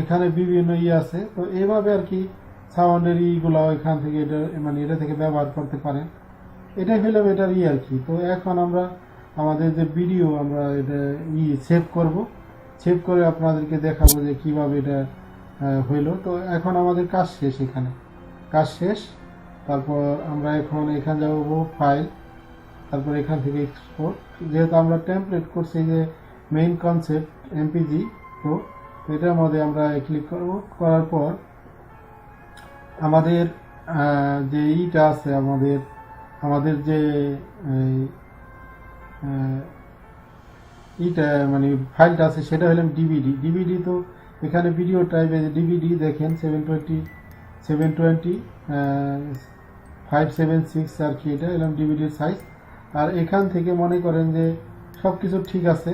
এখানে বিভিন্ন আছে, তো এইভাবে আর কি সাউন্ডের ইগুলো এখান থেকে এটা থেকে ব্যবহার করতে পারেন। এটাই হলো এটার আর কি। তো এখন আমরা আমাদের যে ভিডিও আমরা এটা সেভ করে আপনাদেরকে দেখাবো যে কিভাবে এটা হইলো। তো এখন আমাদের কাজ শেষ। তারপর আমরা এখানে যাবো ফাইল, তারপর এখান থেকে এক্সপোর্ট। যেহেতু আমরা টেমপ্লেট করছি যে মেইন কনসেপ্ট এমপিজি প্রো, এটার মধ্যে আমরা ক্লিক করব। করার পর আমাদের যে ইটা আছে, আমাদের যে ইটা মানে ফাইলটা আছে সেটা হলাম ডিভিডি। তো এখানে ভিডিও টাইপে ডিভিডি দেখেন 720 576 আর কি, এটা এলাম ডিভিডির সাইজ। আর এখান থেকে মনে করেন যে সব কিছু ঠিক আছে।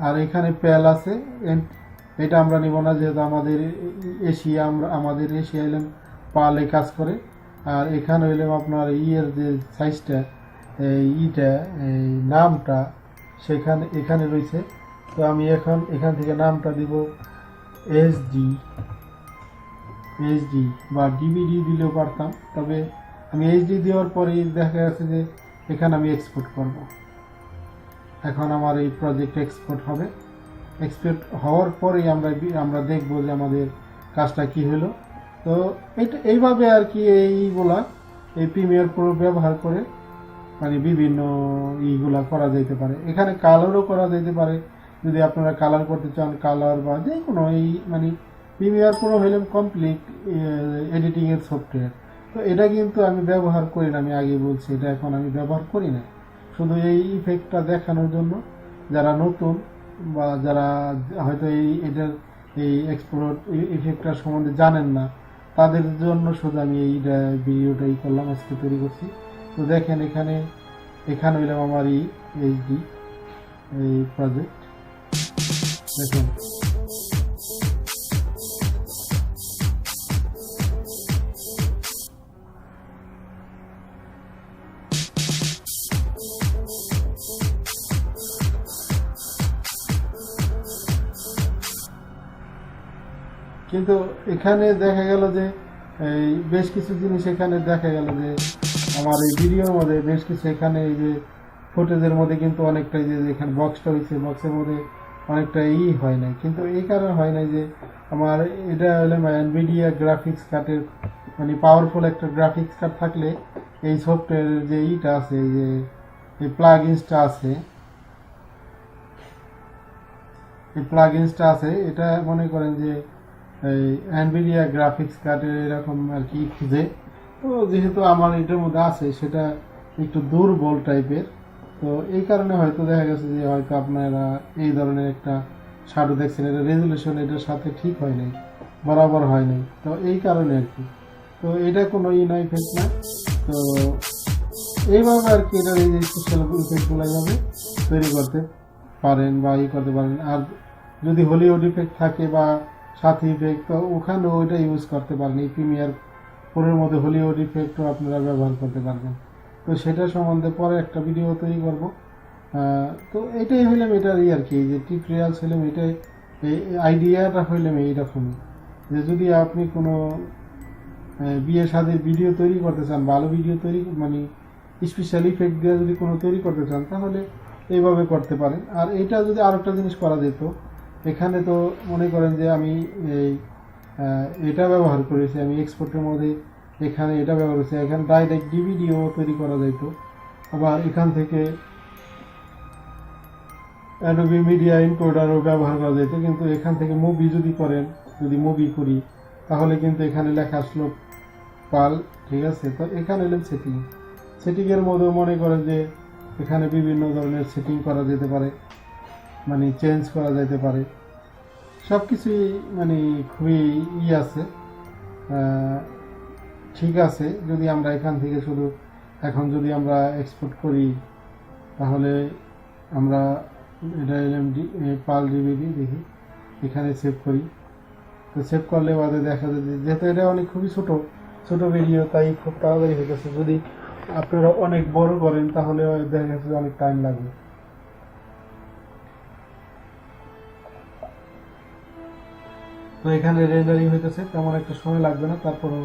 আর এখানে প্যাল আছে, এটা আমরা নিব না, যেহেতু আমাদের এশিয়া এলাম পালে কাজ করে। আর এখানে হইলাম আপনার ইয়ের যে সাইজটা এই নামটা এখানে রয়েছে। তো আমি এখান থেকে নামটা দিব এইচডি বা ডিভিডি দিলেও পারতাম, তবে আমি এইচডি দেওয়ার পরেই দেখা যাচ্ছে যে এখানে আমি এক্সপোর্ট করব। এখন আমার এই প্রজেক্ট এক্সপোর্ট হবে। এক্সপোর্ট হওয়ার পরেই আমরা দেখব যে আমাদের কাজটা কি হলো। তো এইভাবে আর কি এই প্রিমিয়ার প্রো ব্যবহার করে মানে বিভিন্ন ইগুলা করা যেতে পারে। এখানে কালারও করা যেতে পারে, যদি আপনারা কালার করতে চান কালার বা যে কোনো মানে প্রিমিয়ার প্রো হইলাম কমপ্লিট এডিটিং এর সফটওয়্যার। তো এটা কিন্তু আমি ব্যবহার করি না, আমি আগে বলছি এটা এখন আমি ব্যবহার করি না, শুধু এই ইফেক্টটা দেখানোর জন্য। যারা নতুন বা যারা হয়তো এটার এক্সপ্লোর ইফেক্টটার সম্বন্ধে জানেন না, তাদের জন্য শুধু আমি ভিডিওটাই করলাম, আজকে তৈরি করছি। তো দেখেন এখানে হইলাম আমার এইচডি এই প্রজেক্ট দেখেন। কিন্তু এখানে দেখা গেল যে এই বেশ কিছু জিনিস এখানে দেখা গেল যে আমার এই ভিডিওর মধ্যে বেশ কিছু এখানে এই যে ফুটেজের মধ্যে কিন্তু অনেকটা যে এখানে বক্সটা হয়েছে, বক্সের মধ্যে অনেকটা হয় নাই। কিন্তু এই কারণে হয় নাই যে আমার এটা হলো এনভিডিয়া গ্রাফিক্স কার্ডের মানে পাওয়ারফুল একটা গ্রাফিক্স কার্ড থাকলে এই সফটওয়্যারের যে আছে, এই যে এই প্লাগইনসটা আছে, এটা মনে করেন যে এই এনভিডিয়া গ্রাফিক্স কার্ডের এরকম আর কি খুঁজে তো যেহেতু আমার এটার মধ্যে আছে সেটা একটু দুর্বল টাইপের, তো এই কারণে হয়তো দেখা গেছে যে হয়তো আপনারা এই ধরনের একটা শ্যাডো দেখছেন, এটা রেজুলেশন এটার সাথে ঠিক হয় নাই, বরাবর হয় নাই, তো এই কারণে আর কি। তো এটা কোনো নাই ইফেক্ট না। তো এইভাবে আর কি এটা এই যে স্পেশাল ইফেক্টগুলো এইভাবে তৈরি করতে পারেন বা করতে পারেন। আর যদি হলিউড ইফেক্ট থাকে বা সাথী ইফেক্ট, তো ওখানেও ওইটা ইউজ করতে পারেন। এই প্রিমিয়ার প্রোর মধ্যে হলিউড ইফেক্টও আপনারা ব্যবহার করতে পারবেন। তো সেটা সম্বন্ধে পরে একটা ভিডিও তৈরি করব। তো এটাই হইলাম এটার আর কি, যে টিউটোরিয়ালস হইলাম এটাই, আইডিয়াটা হইলাম এইরকমই, যে যদি আপনি কোনো বিয়ে শাদীর ভিডিও তৈরি করতে চান, ভালো ভিডিও তৈরি মানে স্পেশাল ইফেক্ট দিয়ে যদি কোনো তৈরি করতে চান, তাহলে এইভাবে করতে পারেন। আর এটা যদি আরেকটা জিনিস করা যেত, এখানে তো মনে করেন যে আমি এই এটা ব্যবহার করেছি, আমি এক্সপোর্টের মধ্যে এখানে এটা ব্যবহার করেছি, এখানে ডাইরেক্ট ডিভিডিও তৈরি করা যেত। আবার এখান থেকে অ্যাডোবি মিডিয়া এনকোডারও ব্যবহার করা যেত, কিন্তু এখান থেকে মুভি যদি করেন, যদি মুভি করি, তাহলে কিন্তু এখানে লেখা আসলো পাল, ঠিক আছে। তো এখানে এলেন সেটিং, সেটিংয়ের মধ্যেও মনে করেন যে এখানে বিভিন্ন ধরনের সেটিং করা যেতে পারে, মানে চেঞ্জ করা যেতে পারে, সব কিছুই মানে খুবই আছে, ঠিক আছে। যদি আমরা এখান থেকে শুধু এখন যদি আমরা এক্সপোর্ট করি, তাহলে আমরা এটা পাল ডিভিডি দেখি, এখানে সেভ করি। তো সেভ করলে বাদে দেখা যায় যেহেতু এটা অনেক খুবই ছোট ছোট ভিডিও, তাই খুব তাড়াতাড়ি হয়ে গেছে। যদি আপনারা অনেক বড় করেন তাহলে দেখা গেছে অনেক টাইম লাগবে। তো এখানে রেন্ডারিং হইতেছে, তেমন একটা সময় লাগবে না, তারপরও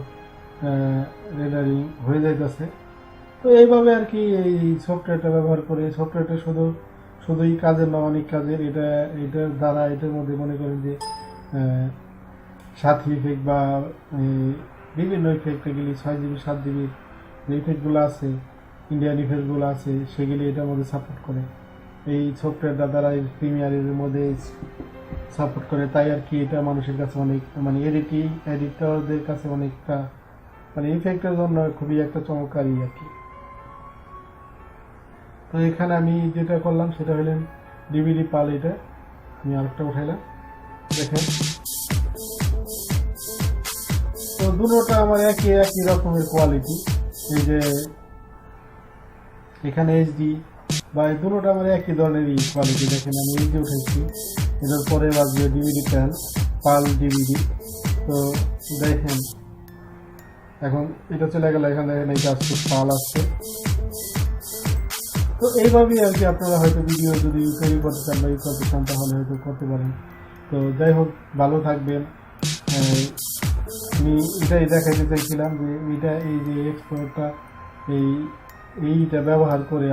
রেন্ডারিং হয়ে যাইতেছে। তো এইভাবে আর কি এই সফটওয়্যারটা ব্যবহার করে, সফটওয়্যারটা শুধুই কাজের না, অনেক কাজের। এটার দ্বারা এটার মধ্যে মনে করেন যে সাথী ইফেক্ট বা বিভিন্ন ইফেক্ট, এগুলি 6 GB 7 GB যে ইফেক্টগুলো আছে, ইন্ডিয়ান ইফেক্টগুলো আছে, সেগুলি এটার মধ্যে সাপোর্ট করে। এই সফটওয়্যারটা দ্বারা প্রিমিয়ারের মধ্যে সাপোর্ট করে, তাই আর কি এটা মানুষের কাছে অনেক মানে এডিটরদের কাছে অনেকটা মানে ইফেক্টের জন্য খুবই একটা চমৎকারই আর কি। তো এখানে আমি যেটা করলাম সেটা হলেন ডিভিডি পাল, এটা আমি আরেকটা উঠাইলাম, দেখেন। তো দুটোটা আমার একই রকমের কোয়ালিটি, এই যে এখানে এইচডি বা এই দুটোটা আমার একই ধরনের কোয়ালিটি। দেখেন আমি এইচডি উঠেছি, এটার পরে বাজবে ডিভিডি পাল ডিভিডি। তো দেখেন এখন এটা চলে গেল, এখানে দেখেন এইটা আসছে, পাল আসছে। তো এইভাবেই আর কি আপনারা হয়তো ভিডিও যদি তৈরি করতে চান বা ইউজ করতে চান, তাহলে হয়তো করতে পারেন। তো যাই হোক, ভালো থাকবেন। আমি এটাই দেখাইতে চাইছিলাম যে এই যে এক্সপোর্টটা এইটা ব্যবহার করে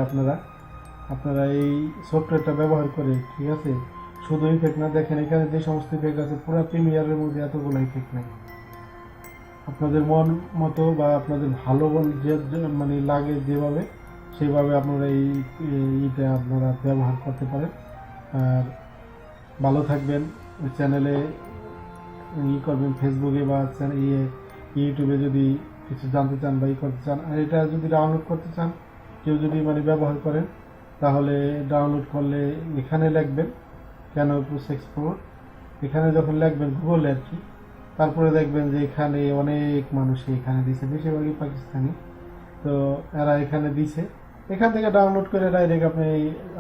আপনারা এই সফটওয়্যারটা ব্যবহার করে, ঠিক আছে, শুধু ইফেক্ট না, দেখেন এখানে যে সমস্ত ইফেক্ট আছে পুরো প্রিমিয়ারের মধ্যে এতগুলো ইফেক্ট নেই। আপনাদের মন মতো বা আপনাদের ভালো মানে লাগে যেভাবে, সেভাবে আপনারা এইটা আপনারা ব্যবহার করতে পারেন। আর ভালো থাকবেন। চ্যানেলে করবেন, ফেসবুকে বা ইউটিউবে যদি কিছু জানতে চান বা করতে চান। আর এটা যদি ডাউনলোড করতে চান, কেউ যদি মানে ব্যবহার করেন, তাহলে ডাউনলোড করলে এখানে লিখবেন ক্যানোন প্রো 6 Pro, এখানে যখন লিখবেন গুগলে আর কি, তারপরে দেখবেন যে এখানে অনেক মানুষ এখানে দিছে, বেশিরভাগই পাকিস্তানি। তো এরা এখানে দিছে, এখান থেকে ডাউনলোড করে ডাইরেক্ট আপনি।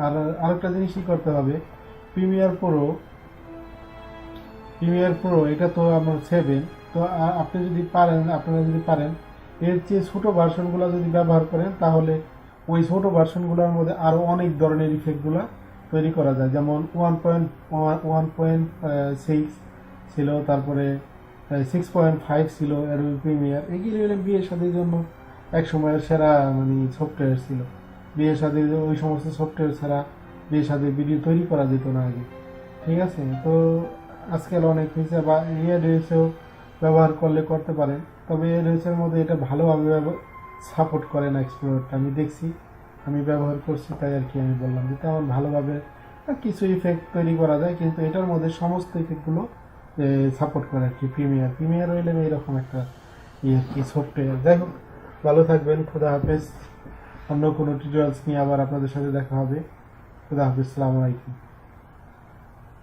আর আরেকটা জিনিসই করতে হবে, প্রিমিয়ার প্রো এটা তো আমার 7। তো আপনারা যদি পারেন এর চেয়ে ছোট ভার্সনগুলো যদি ব্যবহার করেন, তাহলে ওই ছোট ভার্সনগুলোর মধ্যে আরও অনেক ধরনের ইফেক্টগুলো তৈরি করা যায়। যেমন 1.6 ছিল, তারপরে 6.5 ছিল অ্যাডোবি প্রিমিয়ার। এগুলি হলে বিয়ে শাদীর জন্য এক সময়ের সেরা মানে সফটওয়্যার ছিল। বিয়ে শাদীর ওই সমস্ত সফটওয়্যার ছাড়া বিয়ে শাদীর ভিডিও তৈরি করা যেত না আগে, ঠিক আছে। তো আজকাল অনেক হয়েছে, বা এআইডিএসও ব্যবহার করলে করতে পারেন। তবে এআইডিএসের মধ্যে এটা ভালোভাবে সাপোর্ট করে না এক্সপ্লোরটা, আমি দেখছি, আমি ব্যবহার করছি, তাই আর কি আমি বললাম যে তেমন ভালোভাবে কিছু ইফেক্ট তৈরি করা যায়, কিন্তু এটার মধ্যে সমস্ত ইফেক্টগুলো সাপোর্ট করে আর কি প্রিমিয়ার হইলে এইরকম একটা আর কি সফটওয়্যার। যাই হোক, ভালো থাকবেন। খোদা হাফেজ। অন্য কোনো টিউটোরিয়ালস নিয়ে আবার আপনাদের সাথে দেখা হবে। খোদা হাফেজ। আসসালামু আলাইকুম।